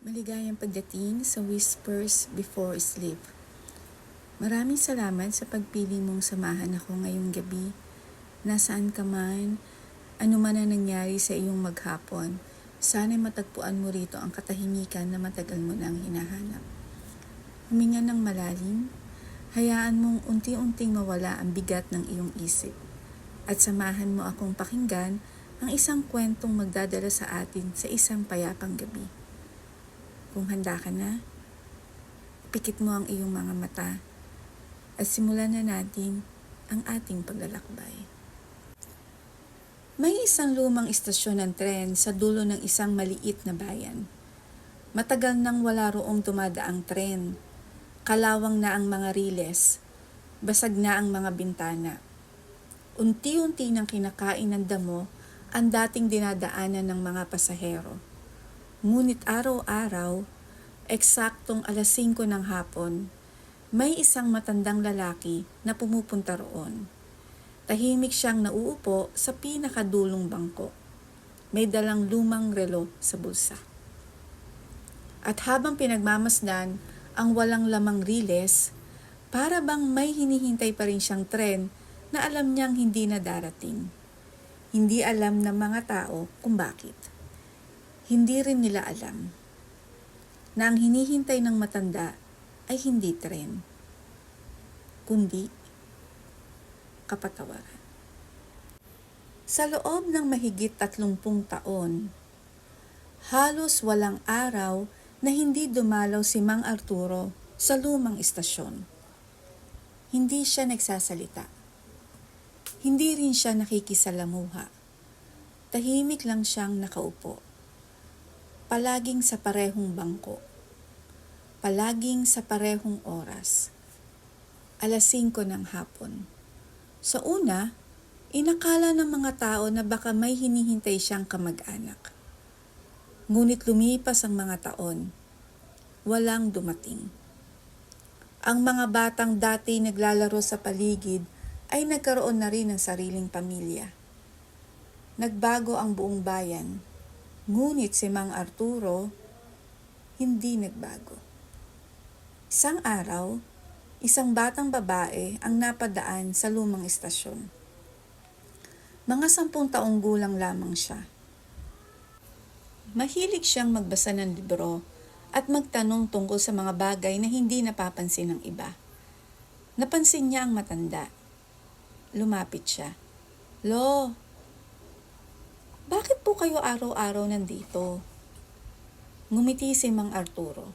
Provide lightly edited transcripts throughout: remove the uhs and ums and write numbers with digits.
Maligayang pagdating sa Whispers Before Sleep. Maraming salamat sa pagpili mong samahan ako ngayong gabi. Nasaan ka man, ano man ang nangyari sa iyong maghapon, sana'y matagpuan mo rito ang katahimikan na matagal mo nang hinahanap. Huminga ng malalim, hayaan mong unti-unting mawala ang bigat ng iyong isip. At samahan mo akong pakinggan ang isang kwentong magdadala sa atin sa isang payapang gabi. Kung handa ka na, pikit mo ang iyong mga mata at simulan na natin ang ating paglalakbay. May isang lumang istasyon ng tren sa dulo ng isang maliit na bayan. Matagal nang wala roong dumadaang tren. Kalawang na ang mga riles, basag na ang mga bintana. Unti-unti nang kinakain ng damo ang dating dinadaanan ng mga pasahero. Ngunit araw-araw, eksaktong 5:00 ng hapon, may isang matandang lalaki na pumupunta roon. Tahimik siyang nauupo sa pinakadulong bangko. May dalang lumang relo sa bulsa. At habang pinagmamasdan ang walang lamang riles, para bang may hinihintay pa rin siyang tren na alam niyang hindi na darating. Hindi alam ng mga tao kung bakit. Hindi rin nila alam na ang hinihintay ng matanda ay hindi tren, kundi kapatawaran. Sa loob ng mahigit 30 taon, halos walang araw na hindi dumalaw si Mang Arturo sa lumang istasyon. Hindi siya nagsasalita. Hindi rin siya nakikisalamuha. Tahimik lang siyang nakaupo. Palaging sa parehong bangko. Palaging sa parehong oras. 5:00 ng hapon. Sa una, inakala ng mga tao na baka may hinihintay siyang kamag-anak. Ngunit lumipas ang mga taon. Walang dumating. Ang mga batang dati naglalaro sa paligid ay nagkaroon na rin ng sariling pamilya. Nagbago ang buong bayan. Ngunit si Mang Arturo, hindi nagbago. Isang araw, isang batang babae ang napadaan sa lumang istasyon. Mga 10 taong gulang lamang siya. Mahilig siyang magbasa ng libro at magtanong tungkol sa mga bagay na hindi napapansin ng iba. Napansin niya ang matanda. Lumapit siya. "Lo, bakit po kayo araw-araw nandito?" Ngumiti si Mang Arturo.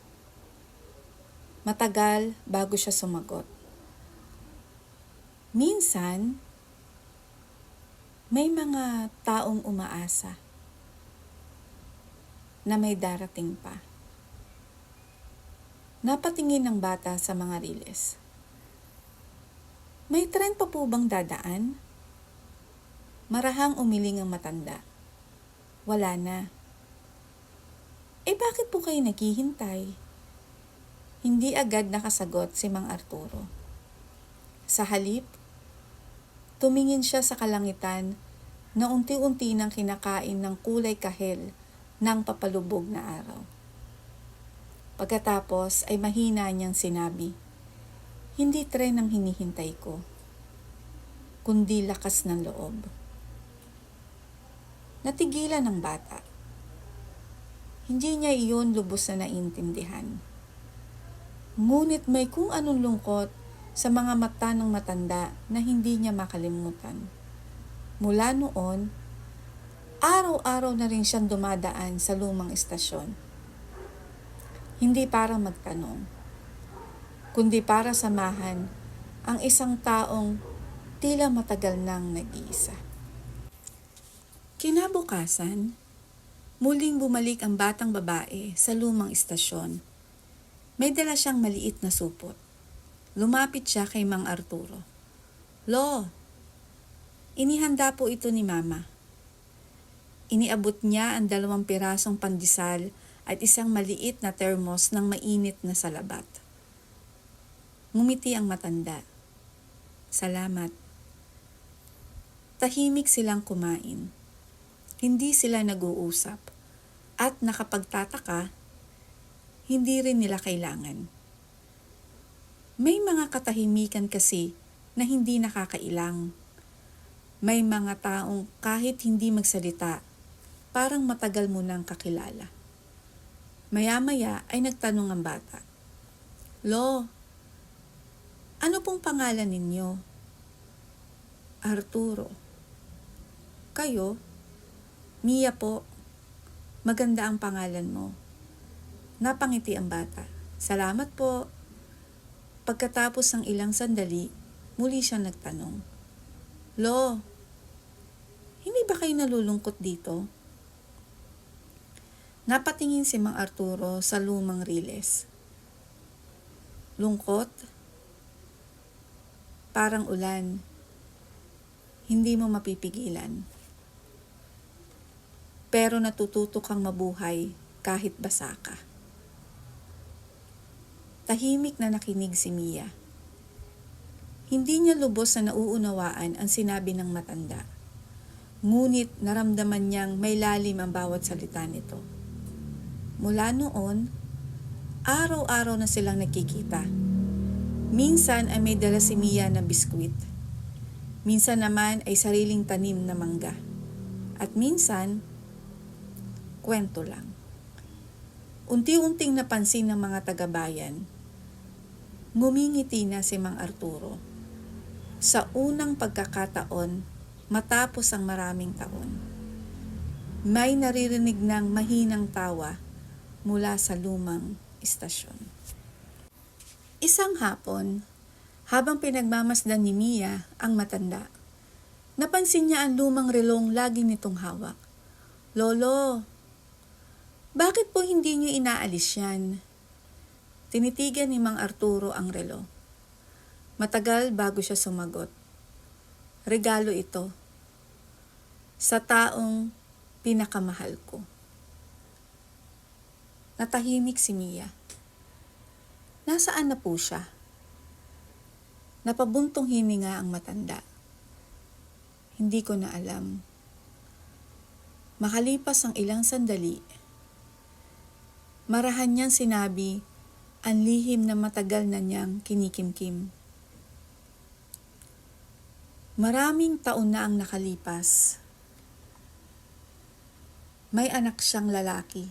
Matagal bago siya sumagot. "Minsan, may mga taong umaasa na may darating pa." Napatingin ng bata sa mga riles. "May tren pa po bang dadaan?" Marahang umiling ang matanda. "Wala na." Bakit po kayo naghihintay?" Hindi agad nakasagot si Mang Arturo. Sa halip, tumingin siya sa kalangitan na unti-unti nang kinakain ng kulay kahel ng papalubog na araw. Pagkatapos ay mahina niyang sinabi, "Hindi tren ang hinihintay ko, kundi lakas ng loob." Natigilan ang bata. Hindi niya iyon lubos na naintindihan. Ngunit may kung anong lungkot sa mga mata ng matanda na hindi niya makalimutan. Mula noon, araw-araw na rin siyang dumadaan sa lumang istasyon. Hindi para magtanong, kundi para samahan ang isang taong tila matagal nang nag-iisa. Kinabukasan, muling bumalik ang batang babae sa lumang istasyon. May dala siyang maliit na supot. Lumapit siya kay Mang Arturo. "Lo, inihanda po ito ni Mama." Iniabot niya ang 2 pirasong pandesal at isang maliit na termos ng mainit na salabat. Ngumiti ang matanda. "Salamat." Tahimik silang kumain. Hindi sila nag-uusap. At nakapagtataka, hindi rin nila kailangan. May mga katahimikan kasi na hindi nakakailang. May mga taong kahit hindi magsalita, parang matagal mo nang kakilala. Maya-maya ay nagtanong ang bata, "Lo, ano pong pangalan ninyo?" "Arturo." "Kayo?" "Mia po." "Maganda ang pangalan mo." Napangiti ang bata. "Salamat po." Pagkatapos ng ilang sandali, muli siyang nagtanong, "Lo, hindi ba kayo nalulungkot dito?" Napatingin si Mang Arturo sa lumang riles. "Lungkot? Parang ulan. Hindi mo mapipigilan. Pero natututo kang mabuhay kahit basa ka." Tahimik na nakinig si Mia. Hindi niya lubos na nauunawaan ang sinabi ng matanda. Ngunit naramdaman niyang may lalim ang bawat salita nito. Mula noon, araw-araw na silang nagkikita. Minsan ay may dala si Mia na biskwit. Minsan naman ay sariling tanim na mangga. At minsan, kwento lang. Unti-unting napansin ng mga taga-bayan. Ngumingiti na si Mang Arturo. Sa unang pagkakataon, matapos ang maraming taon, may naririnig ng mahinang tawa mula sa lumang istasyon. Isang hapon, habang pinagmamasdan ni Mia ang matanda, napansin niya ang lumang relong lagi nitong hawak. "Lolo, bakit po hindi niyo inaalis yan?" Tinitigan ni Mang Arturo ang relo. Matagal bago siya sumagot. "Regalo ito. Sa taong pinakamahal ko." Natahimik si Mia. Nasaan na po siya? Napabuntong hininga ang matanda. "Hindi ko na alam." Makalipas ang ilang sandali, marahan niyang sinabi ang lihim na matagal na niyang kinikimkim. Maraming taon na ang nakalipas. May anak siyang lalaki.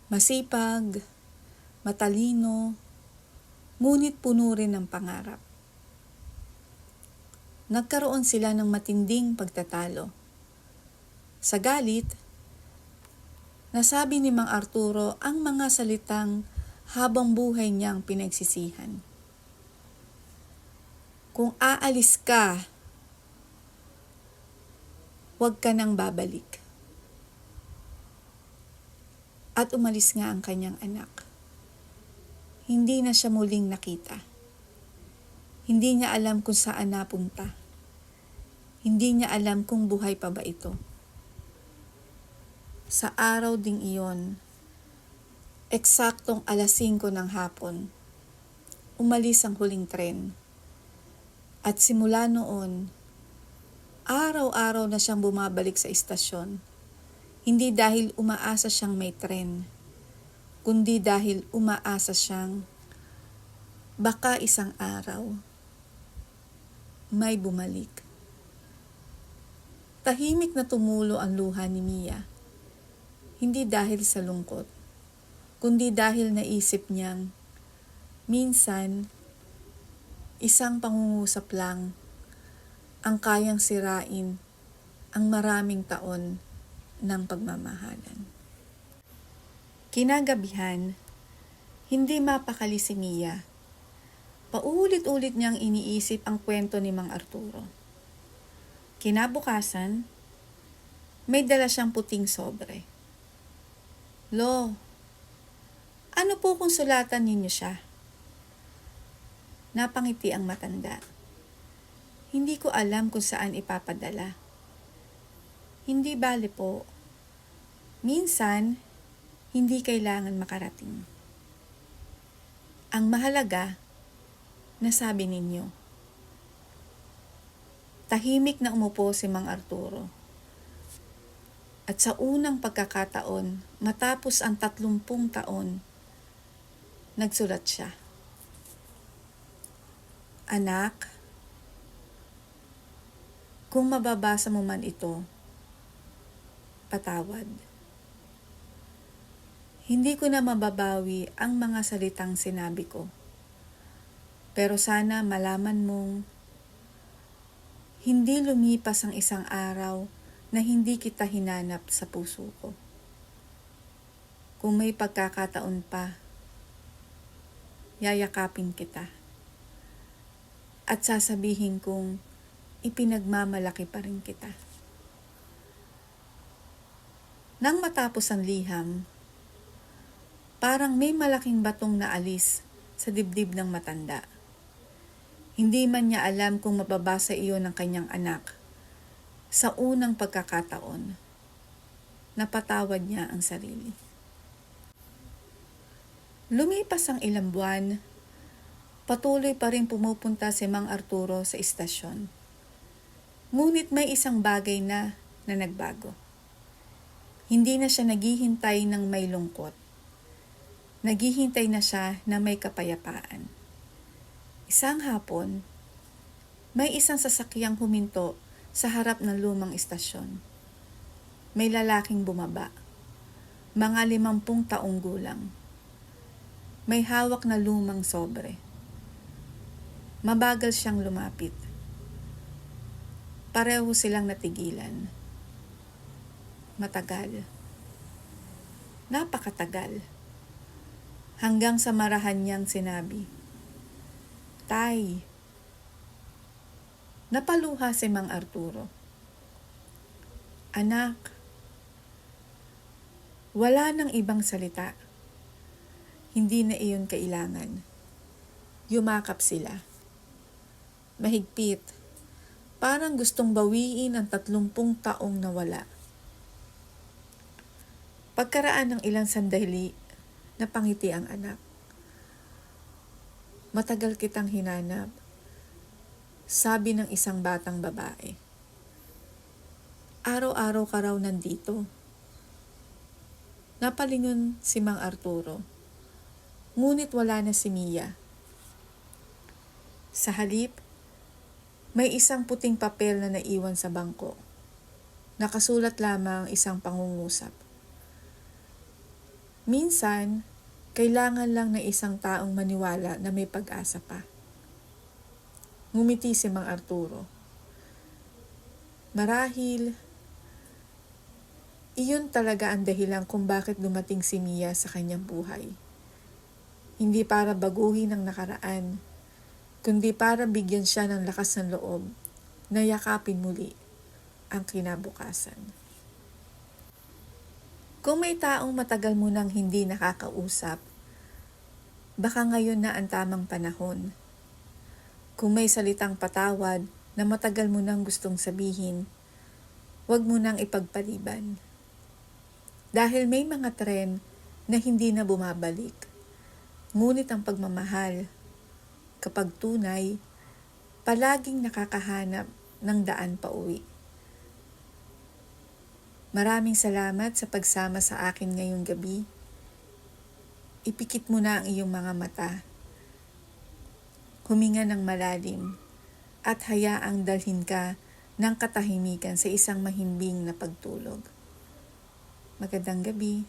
Masipag, matalino, ngunit puno rin ng pangarap. Nagkaroon sila ng matinding pagtatalo. Sa galit, nasabi ni Mang Arturo ang mga salitang habang buhay niyang pinagsisihan. "Kung aalis ka, huwag ka nang babalik." At umalis nga ang kanyang anak. Hindi na siya muling nakita. Hindi niya alam kung saan napunta. Hindi niya alam kung buhay pa ba ito. Sa araw ding iyon, eksaktong 5:00 ng hapon, umalis ang huling tren. At simula noon, araw-araw na siyang bumabalik sa istasyon. Hindi dahil umaasa siyang may tren, kundi dahil umaasa siyang baka isang araw may bumalik. Tahimik na tumulo ang luha ni Mia. Hindi dahil sa lungkot, kundi dahil naisip niyang minsan isang pangungusap lang ang kayang sirain ang maraming taon ng pagmamahalan. Kinagabihan, hindi mapakali si Mia. Paulit-ulit niyang iniisip ang kwento ni Mang Arturo. Kinabukasan, may dala siyang puting sobre. "Lo, ano po kung sulatan ninyo siya?" Napangiti ang matanda. "Hindi ko alam kung saan ipapadala." "Hindi bale po. Minsan, hindi kailangan makarating. Ang mahalaga, nasabi ninyo." Tahimik na umupo si Mang Arturo. At sa unang pagkakataon, matapos ang 30 taon, nagsulat siya. Anak, kung mababasa mo man ito, patawad. Hindi ko na mababawi ang mga salitang sinabi ko. Pero sana malaman mong hindi lumipas ang isang araw na hindi kita hinanap sa puso ko. Kung may pagkakataon pa, yayakapin kita. At sasabihin kong ipinagmamalaki pa rin kita. Nang matapos ang liham, parang may malaking batong naalis sa dibdib ng matanda. Hindi man niya alam kung mababasa iyon ng kanyang anak. Sa unang pagkakataon, napatawad niya ang sarili. Lumipas ang ilang buwan, patuloy pa rin pumupunta si Mang Arturo sa istasyon. Ngunit may isang bagay na nagbago. Hindi na siya naghihintay ng may lungkot. Naghihintay na siya na may kapayapaan. Isang hapon, may isang sasakyang huminto sa harap ng lumang istasyon. May lalaking bumaba, mga 50 taong gulang. May hawak na lumang sobre. Mabagal siyang lumapit. Pareho silang natigilan. Matagal. Napakatagal. Hanggang sa marahan niyang sinabi, Tay. Napaluha si Mang Arturo. Anak, wala nang ibang salita. Hindi na iyon kailangan. Yumakap sila. Mahigpit. Parang gustong bawiin ang 30 taong nawala. Pagkaraan ng ilang sandali, napangiti ang anak. Matagal kitang hinanap, sabi ng isang batang babae. Araw-araw ka raw nandito. Napalingon si Mang Arturo, ngunit wala na si Mia. Sa halip, may isang puting papel na naiwan sa bangko. Nakasulat lamang isang pangungusap. Minsan, kailangan lang ng isang taong maniwala na may pag-asa pa. Ngumiti si Mang Arturo. Marahil, iyon talaga ang dahilan kung bakit dumating si Mia sa kanyang buhay. Hindi para baguhin ang nakaraan, kundi para bigyan siya ng lakas ng loob na yakapin muli ang kinabukasan. Kung may taong matagal mo nang hindi nakakausap, baka ngayon na ang tamang panahon. Kung may salitang patawad na matagal mo nang gustong sabihin, huwag mo nang ipagpaliban. Dahil may mga tren na hindi na bumabalik. Ngunit ang pagmamahal, kapag tunay, palaging nakakahanap ng daan pauwi. Maraming salamat sa pagsama sa akin ngayong gabi. Ipikit mo na ang iyong mga mata. Huminga ng malalim at hayaang dalhin ka ng katahimikan sa isang mahimbing na pagtulog. Magandang gabi.